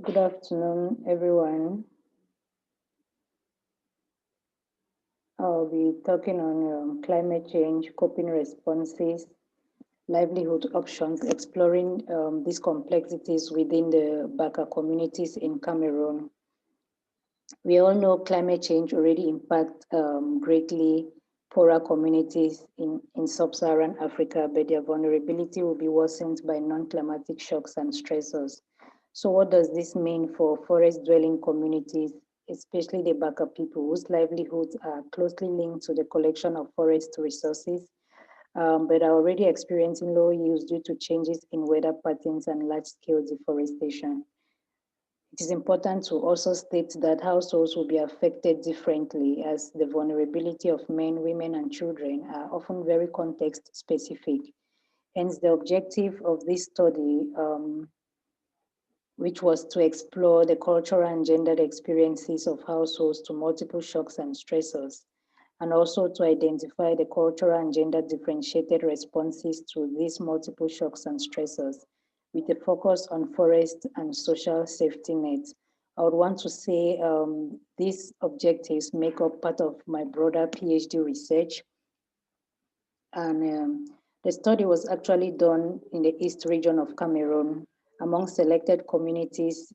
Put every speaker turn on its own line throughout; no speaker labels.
Good afternoon, everyone. I'll be talking on climate change, coping responses, livelihood options, exploring these complexities within the Baka communities in Cameroon. We all know climate change already impacts greatly poorer communities in sub-Saharan Africa, but their vulnerability will be worsened by non-climatic shocks and stressors. So what does this mean for forest-dwelling communities, especially the Baka people whose livelihoods are closely linked to the collection of forest resources, but are already experiencing low yields due to changes in weather patterns and large-scale deforestation? It is important to also state that households will be affected differently as the vulnerability of men, women, and children are often very context specific. Hence, the objective of this study, which was to explore the cultural and gendered experiences of households to multiple shocks and stressors, and also to identify the cultural and gender differentiated responses to these multiple shocks and stressors with a focus on forest and social safety nets. I would want to say these objectives make up part of my broader PhD research. And the study was actually done in the East region of Cameroon among selected communities,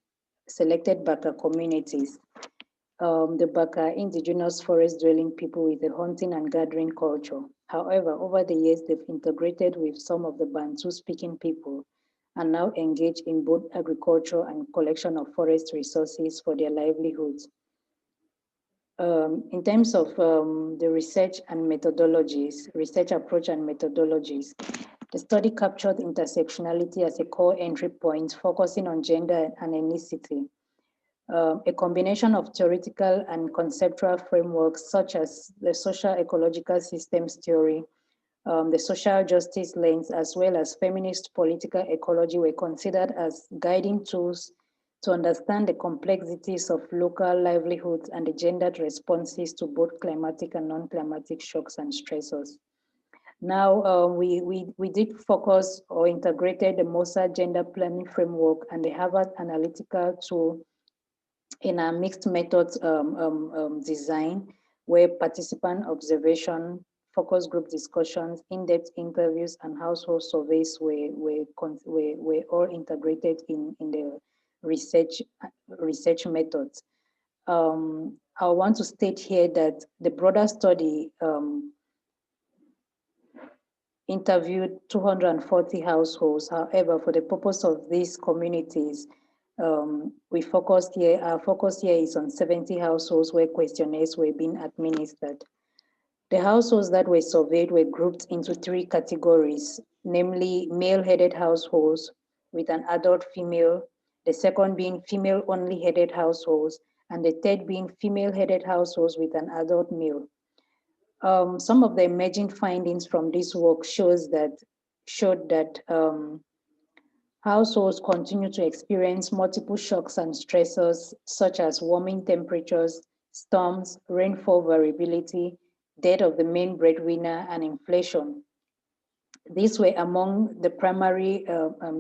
selected Baka communities. The Baka indigenous forest dwelling people with a hunting and gathering culture. However, over the years, they've integrated with some of the Bantu speaking people and now engage in both agriculture and collection of forest resources for their livelihoods. In terms of the research and methodologies, research approach and methodologies, the study captured intersectionality as a core entry point, focusing on gender and ethnicity. A combination of theoretical and conceptual frameworks such as the social ecological systems theory, the social justice lens, as well as feminist political ecology were considered as guiding tools to understand the complexities of local livelihoods and the gendered responses to both climatic and non-climatic shocks and stressors. Now, we did focus or integrated the MOSA gender planning framework and the Harvard analytical tool in a mixed methods design where participant observation, focus group discussions, in-depth interviews, and household surveys were all integrated in the research methods. I want to state here that the broader study interviewed 240 households. However, for the purpose of these communities, our focus here is on 70 households where questionnaires were being administered. The households that were surveyed were grouped into three categories, namely male-headed households with an adult female, the second being female-only headed households, and the third being female-headed households with an adult male. Some of the emerging findings from this work showed that households continue to experience multiple shocks and stressors, such as warming temperatures, storms, rainfall variability, death of the main breadwinner, and inflation. These were among the primary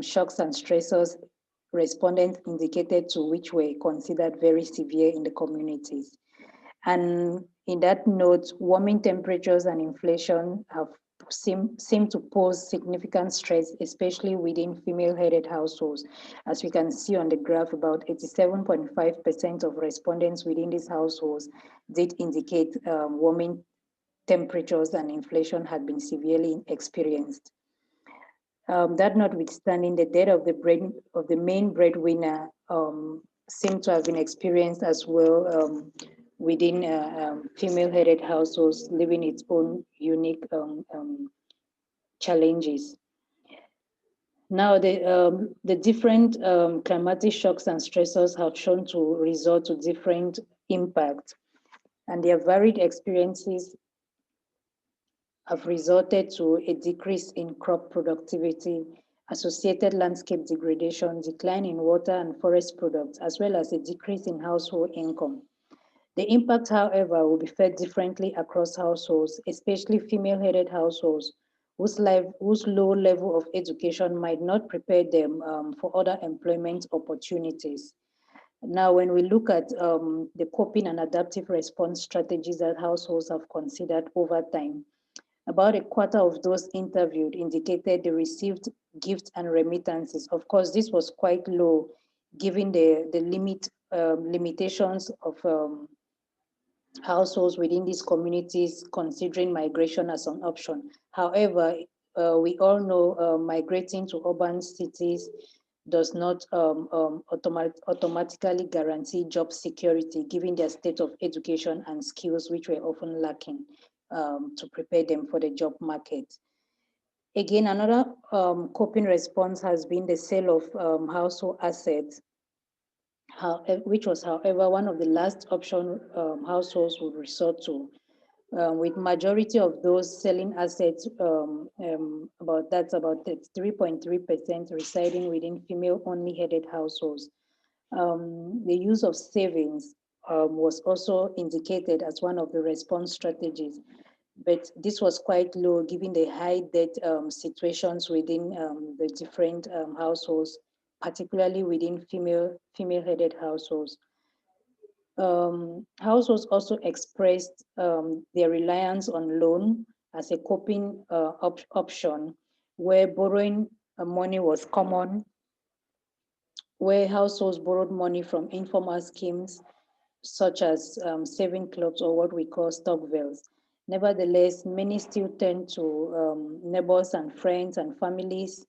shocks and stressors respondents indicated to, which were considered very severe in the communities. And in that note, warming temperatures and inflation seem to pose significant stress, especially within female-headed households. As we can see on the graph, about 87.5% of respondents within these households did indicate warming temperatures and inflation had been severely experienced. That notwithstanding, the death of the main breadwinner seemed to have been experienced as well within female-headed households, living its own unique challenges. Now, the different climatic shocks and stressors have shown to result to different impacts, and their varied experiences have resulted to a decrease in crop productivity, associated landscape degradation, decline in water and forest products, as well as a decrease in household income. The impact, however, will be felt differently across households, especially female-headed households, whose low level of education might not prepare them for other employment opportunities. Now, when we look at the coping and adaptive response strategies that households have considered over time, about a quarter of those interviewed indicated they received gifts and remittances. Of course, this was quite low, given the limitations of households within these communities considering migration as an option. However, we all know migrating to urban cities does not automatically guarantee job security, given their state of education and skills, which were often lacking to prepare them for the job market. Again, another coping response has been the sale of household assets, which was, however, one of the last option households would resort to, with majority of those selling assets, about 3.3% residing within female-only headed households. The use of savings was also indicated as one of the response strategies, but this was quite low given the high debt situations within the different households, particularly within female-headed households. Households also expressed their reliance on loan as a coping option, where borrowing money was common, where households borrowed money from informal schemes such as saving clubs or what we call stockvels. Nevertheless, many still tend to neighbors and friends and families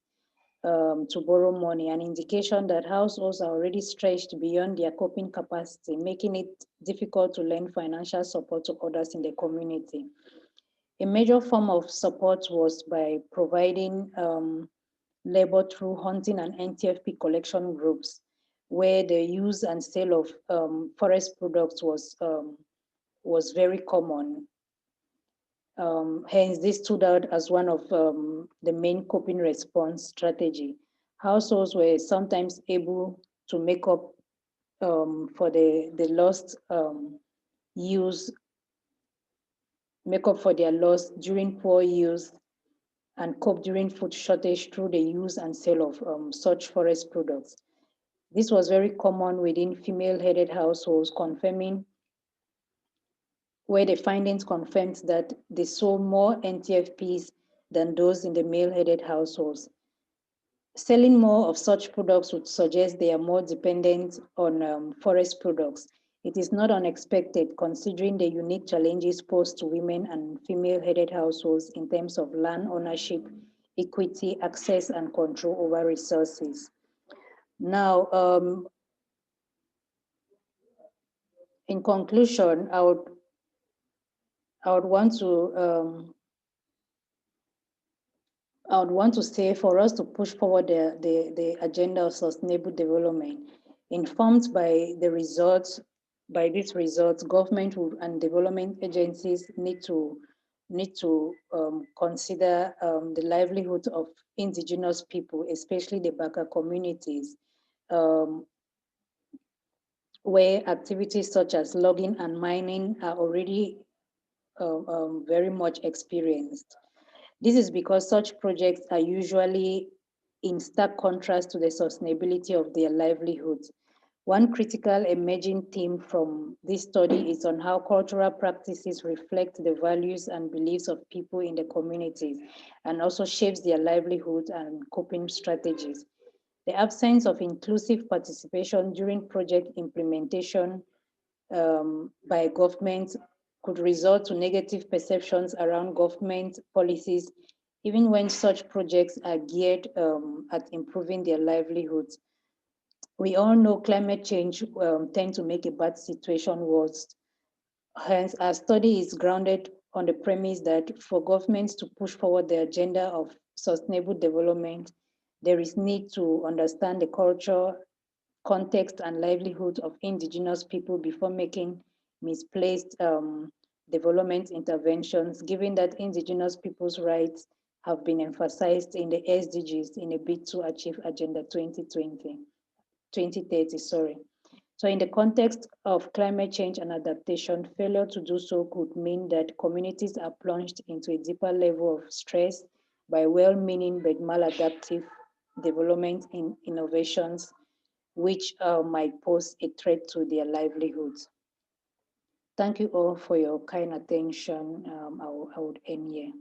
to borrow money, an indication that households are already stretched beyond their coping capacity, making it difficult to lend financial support to others in the community. A major form of support was by providing labor through hunting and NTFP collection groups, where the use and sale of forest products was very common. Hence, this stood out as one of the main coping response strategy. Households were sometimes able to make up for the lost use, make up for their loss during poor use and cope during food shortage through the use and sale of such forest products. This was very common within female-headed households, confirming where the findings confirmed that they sold more NTFPs than those in the male-headed households. Selling more of such products would suggest they are more dependent on forest products. It is not unexpected considering the unique challenges posed to women and female-headed households in terms of land ownership, equity, access, and control over resources. Now, in conclusion, I would want to say, for us to push forward the agenda of sustainable development, informed by these results, government and development agencies need to consider the livelihood of indigenous people, especially the Baka communities, where activities such as logging and mining are already very much experienced. This is because such projects are usually in stark contrast to the sustainability of their livelihoods. One critical emerging theme from this study is on how cultural practices reflect the values and beliefs of people in the communities and also shapes their livelihood and coping strategies. The absence of inclusive participation during project implementation by government could result to negative perceptions around government policies, even when such projects are geared at improving their livelihoods. We all know climate change tends to make a bad situation worse. Hence, our study is grounded on the premise that for governments to push forward the agenda of sustainable development, there is need to understand the culture, context, and livelihood of indigenous people before making misplaced development interventions, given that indigenous people's rights have been emphasized in the SDGs in a bid to achieve Agenda 2030. So in the context of climate change and adaptation, failure to do so could mean that communities are plunged into a deeper level of stress by well-meaning but maladaptive development in innovations which might pose a threat to their livelihoods. Thank you all for your kind attention. I would end here.